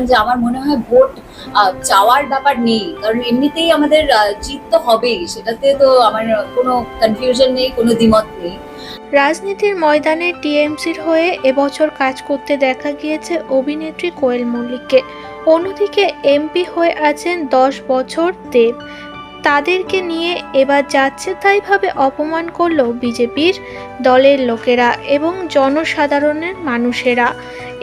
যে আমার মনে হয় ভোট চাওয়ার ব্যাপার নেই, কারণ এমনিতেই আমাদের জিত তো হবেই, সেটাতে তো আমার কোনো কনফিউশন নেই, কোনো দ্বিমত নেই। রাজনীতির ময়দানে টিএমসির হয়ে এবছর কাজ করতে দেখা গিয়েছে অভিনেত্রী কোয়েল মল্লিককে। অন্যদিকে এমপি হয়ে আছেন 10 বছর দেব। তাদেরকে নিয়ে এবার যাচ্ছে তাই ভাবে অপমান করলো বিজেপির দলের লোকেরা এবং জনসাধারণের মানুষেরা।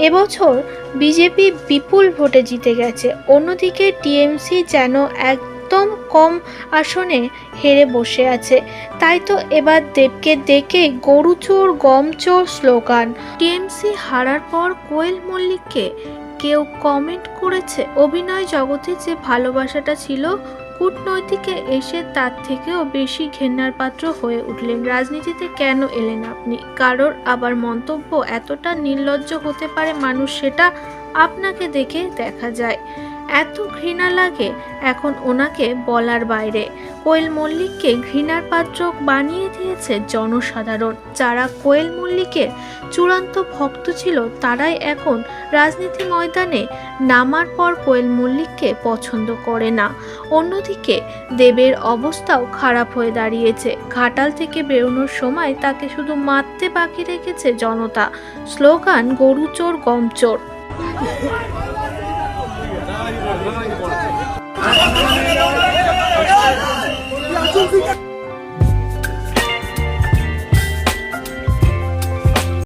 এবছর বিজেপি বিপুল ভোটে জিতে গেছে, অন্যদিকে টিএমসি যেন একদম কম আসনে হেরে বসে আছে। তাই তো এবার দেবকে দেখে গরু চোর গম চোর স্লোগান। টিএমসি হারার পর কোয়েল মল্লিককে কেউ কমেন্ট করেছে, অভিনয় জগতে যে ভালোবাসাটা ছিল কূটনৈতিকে এসে তার থেকেও বেশি ঘেন্নার পাত্র হয়ে উঠলেন। রাজনীতিতে কেন এলেন আপনি? কারোর আবার মন্তব্য এতটা নির্লজ্জ হতে পারে মানুষ, সেটা আপনাকে দেখে দেখা যায়। এত ঘৃণা লাগে এখন ওনাকে বলার বাইরে। কোয়েল মল্লিককে ঘৃণার পাত্র বানিয়ে দিয়েছে জনসাধারণ। যারা কোয়েল মল্লিকের চূড়ান্ত ভক্ত ছিল তারাই এখন রাজনীতি ময়দানে নামার পর কোয়েল মল্লিককে পছন্দ করে না। অন্যদিকে দেবের অবস্থাও খারাপ হয়ে দাঁড়িয়েছে। ঘাটাল থেকে বেরোনোর সময় তাকে শুধু মারতে বাকি রেখেছে জনতা। স্লোগান গরু চোর গম চোর।